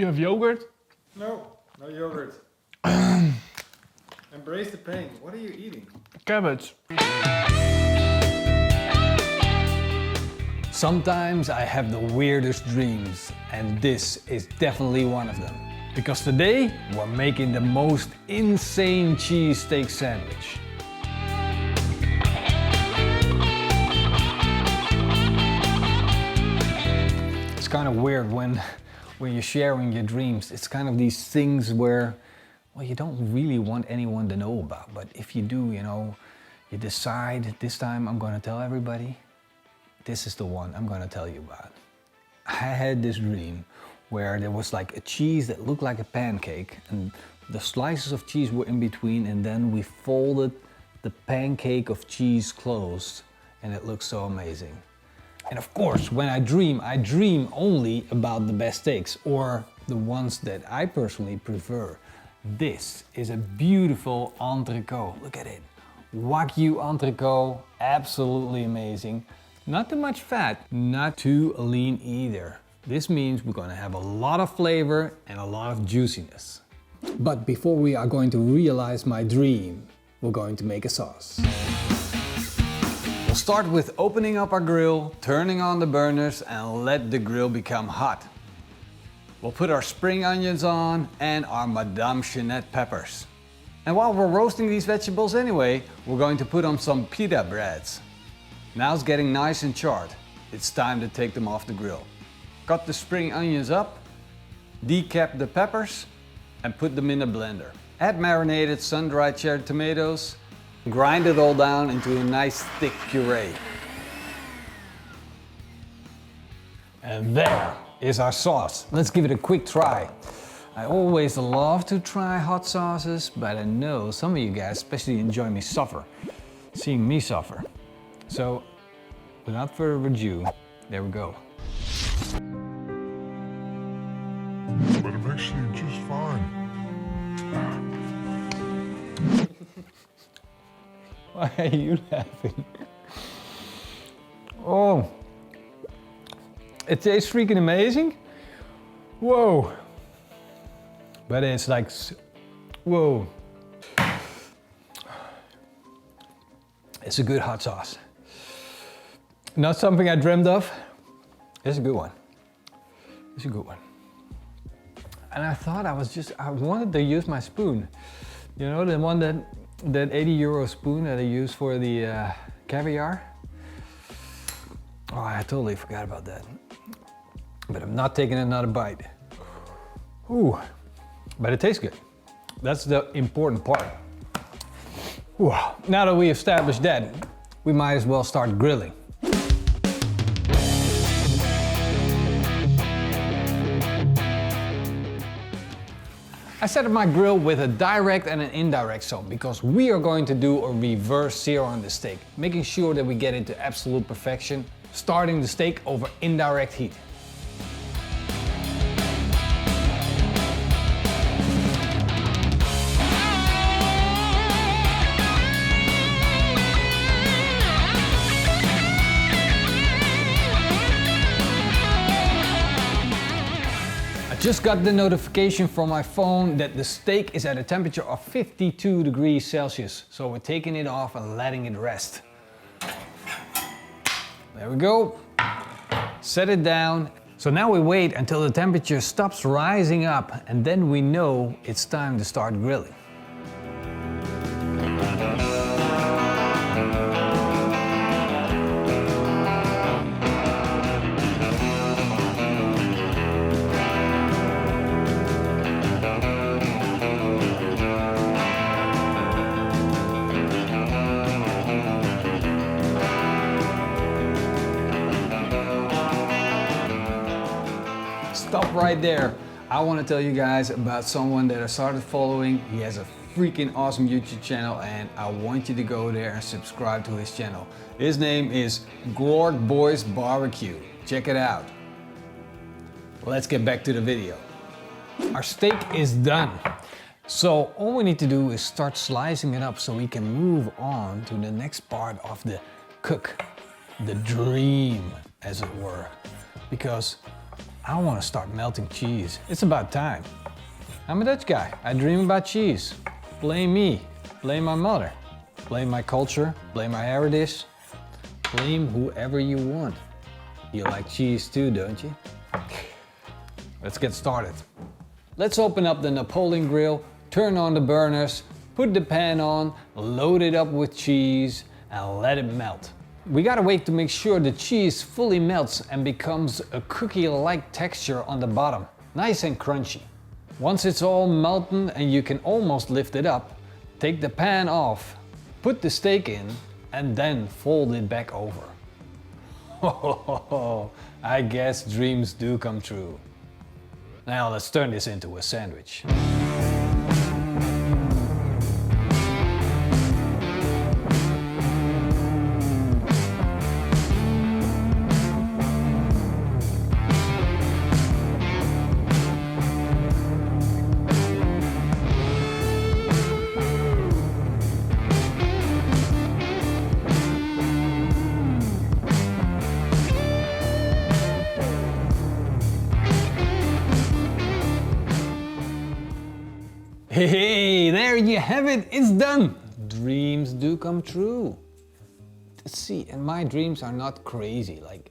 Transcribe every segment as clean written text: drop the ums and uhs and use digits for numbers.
You have yogurt? No, no yogurt. Embrace the pain. What are you eating? Cabbage. Sometimes I have the weirdest dreams, and this is definitely one of them. Because today we're making the most insane cheesesteak sandwich. It's kind of weird when you're sharing your dreams. It's kind of these things where, well, you don't really want anyone to know about. But if you do, you know, you decide this time I'm going to tell everybody. This is the one I'm going to tell you about. I had this dream where there was like a cheese that looked like a pancake and the slices of cheese were in between, and then we folded the pancake of cheese closed and it looked so amazing. And of course, when I dream only about the best steaks or the ones that I personally prefer. This is a beautiful entrecote. Look at it. Wagyu entrecote, absolutely amazing. Not too much fat, not too lean either. This means we're gonna have a lot of flavor and a lot of juiciness. But before we are going to realize my dream, we're going to make a sauce. We'll start with opening up our grill, turning on the burners and let the grill become hot. We'll put our spring onions on and our Madame Chinette peppers. And while we're roasting these vegetables anyway, we're going to put on some pita breads. Now it's getting nice and charred. It's time to take them off the grill. Cut the spring onions up, decap the peppers and put them in a blender. Add marinated sun-dried cherry tomatoes. Grind it all down into a nice thick puree. And there is our sauce. Let's give it a quick try. I always love to try hot sauces, but I know some of you guys especially enjoy me suffer, seeing me suffer. So, without further ado, there we go. But I'm actually just fine. Why are you laughing? Oh, it tastes freaking amazing. Whoa. But it's like, whoa. It's a good hot sauce. Not something I dreamed of. It's a good one. It's a good one. And I thought I wanted to use my spoon. You know, the one that €80 spoon that I use for the caviar. Oh, I totally forgot about that. But I'm not taking another bite. Ooh, but it tastes good. That's the important part. Ooh. Now that we established that, we might as well start grilling. I set up my grill with a direct and an indirect zone because we are going to do a reverse sear on the steak, making sure that we get it to absolute perfection, starting the steak over indirect heat. Just got the notification from my phone that the steak is at a temperature of 52 degrees Celsius. So we're taking it off and letting it rest. There we go. Set it down. So now we wait until the temperature stops rising up and then we know it's time to start grilling. Stop right there. I want to tell you guys about someone that I started following. He has a freaking awesome YouTube channel and I want you to go there and subscribe to his channel. His name is Glork Boys Barbecue. Check it out. Let's get back to the video. Our steak is done. So all we need to do is start slicing it up so we can move on to the next part of the cook, the dream as it were. Because I want to start melting cheese. It's about time. I'm a Dutch guy. I dream about cheese. Blame me. Blame my mother. Blame my culture. Blame my heritage. Blame whoever you want. You like cheese too, don't you? Let's get started. Let's open up the Napoleon grill, turn on the burners, put the pan on, load it up with cheese, and let it melt. We gotta wait to make sure the cheese fully melts and becomes a cookie-like texture on the bottom, nice and crunchy. Once it's all melted and you can almost lift it up, take the pan off, put the steak in, and then fold it back over. I guess dreams do come true. Now let's turn this into a sandwich. Hey, there you have it, it's done! Dreams do come true. See, and my dreams are not crazy, like,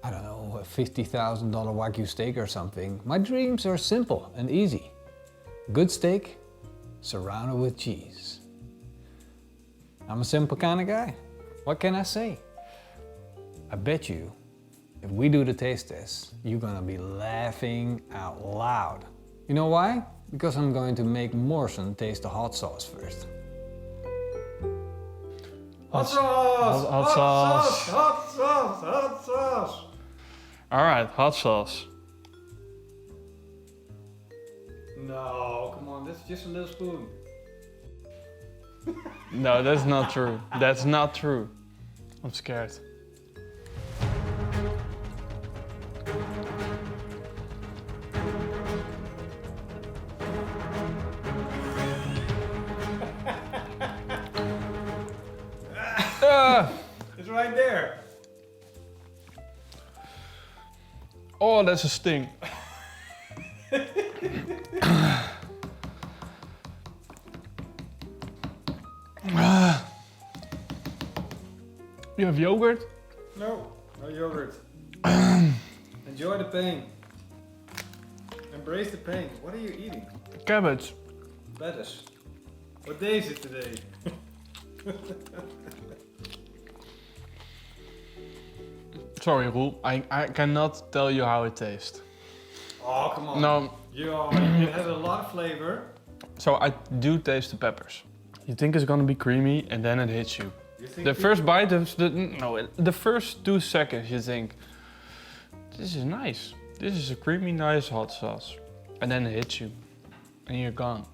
I don't know, a $50,000 Wagyu steak or something. My dreams are simple and easy. Good steak, surrounded with cheese. I'm a simple kind of guy. What can I say? I bet you, if we do the taste test, you're gonna be laughing out loud. You know why? Because I'm going to make Morrison taste the hot sauce first. Hot sauce! Hot sauce. Hot sauce! Hot sauce! All right, hot sauce. No, come on, that's just a little spoon. No, that's not true. That's not true. I'm scared. It's right there. Oh, that's a sting. You have yogurt? No, no yogurt. Enjoy the pain. Embrace the pain. What are you eating? Cabbage. Lettuce. What day is it today? Sorry, Roel. I cannot tell you how it tastes. Oh, come on. No. You have a lot of flavor. So I do taste the peppers. You think it's gonna be creamy, and then it hits you. You think The first bite of the first 2 seconds you think, this is nice. This is a creamy, nice hot sauce. And then it hits you, and you're gone.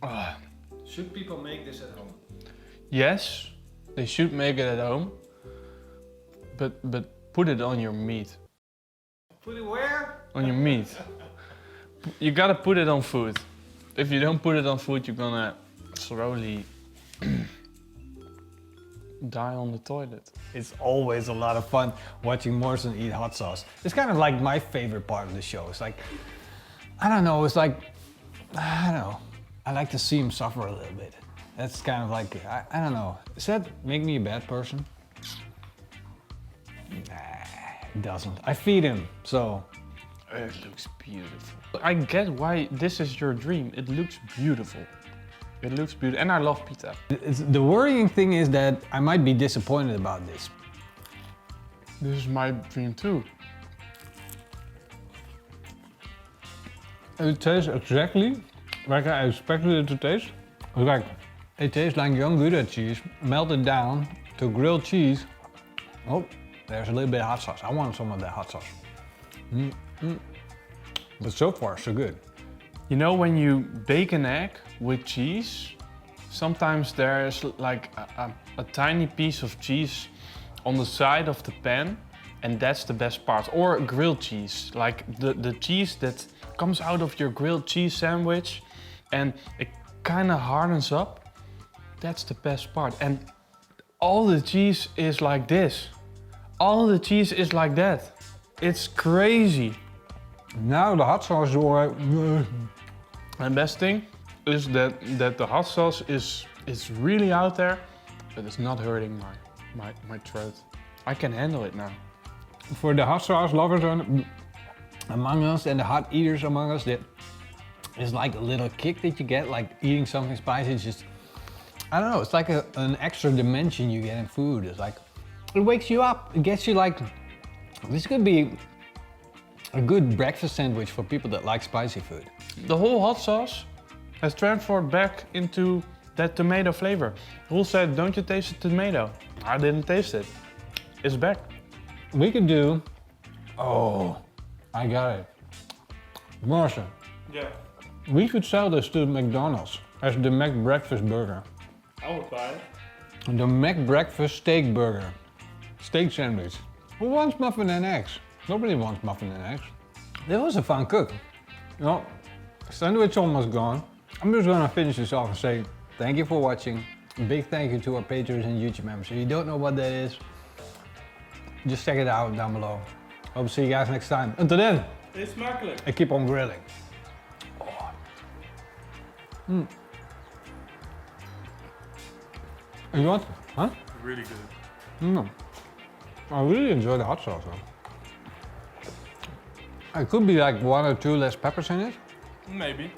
Ah. Should people make this at home? Yes, they should make it at home, but put it on your meat. Put it where? On your meat. You gotta put it on food. If you don't put it on food, you're gonna slowly die on the toilet. It's always a lot of fun watching Morrison eat hot sauce. It's kind of like my favorite part of the show. It's like, I don't know, it's like, I don't know. I like to see him suffer a little bit. That's kind of like, I don't know. Does that make me a bad person? Nah, it doesn't. I feed him, so. It looks beautiful. I get why this is your dream. It looks beautiful. It looks beautiful, and I love pita. The worrying thing is that I might be disappointed about this. This is my dream too. It tastes exactly like I expected it to taste. It's like, it tastes like young Gouda cheese, melted down to grilled cheese. Oh, there's a little bit of hot sauce. I want some of that hot sauce. But so far, so good. You know, when you bake an egg with cheese, sometimes there's like a tiny piece of cheese on the side of the pan, and that's the best part. Or grilled cheese, like the cheese that comes out of your grilled cheese sandwich and it kind of hardens up. That's the best part. And all the cheese is like this. All the cheese is like that. It's crazy. Now the hot sauce is alright. And best thing is that the hot sauce is really out there, but it's not hurting my throat. I can handle it now. For the hot sauce lovers among us and the hot eaters among us, that is like a little kick that you get, like eating something spicy. It's just, I don't know, it's like an extra dimension you get in food. It's like, it wakes you up. It gets you like, this could be a good breakfast sandwich for people that like spicy food. The whole hot sauce has transferred back into that tomato flavor. Roel said, don't you taste the tomato? I didn't taste it. It's back. We could do, oh, I got it. Marcia, Yeah, we could sell this to McDonald's as the McBreakfast burger. I would buy it. The McBreakfast steak burger. Steak sandwich. Who wants muffin and eggs? Nobody wants muffin and eggs. That was a fun cook. No, sandwich almost gone. I'm just gonna finish this off and say thank you for watching. A big thank you to our patrons and YouTube members. If you don't know what that is, just check it out down below. Hope to see you guys next time. Until then, It's smakelijk. I keep on grilling. Oh. You want? Huh? Really good. I really enjoy the hot sauce though. It could be like 1 or 2 less peppers in it. Maybe.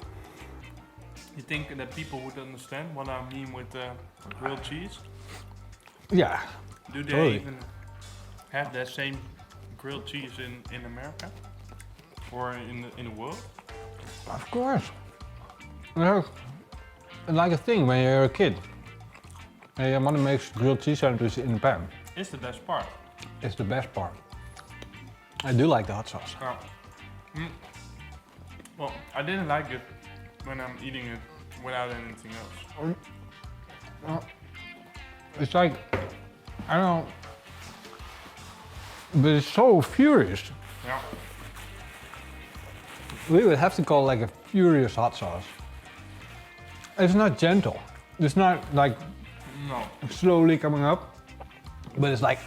You think that people would understand what I mean with grilled cheese? Yeah. Do they Totally. even have that same grilled cheese in America? Or in the world? Of course. There's like a thing when you're a kid. And your mother makes grilled cheese sandwiches in the pan. It's the best part. It's the best part. I do like the hot sauce. Oh. Well, I didn't like it when I'm eating it without anything else. It's like, I don't know, but it's so furious. Yeah. We would have to call it like a furious hot sauce. It's not gentle. It's not like No. slowly coming up, but it's like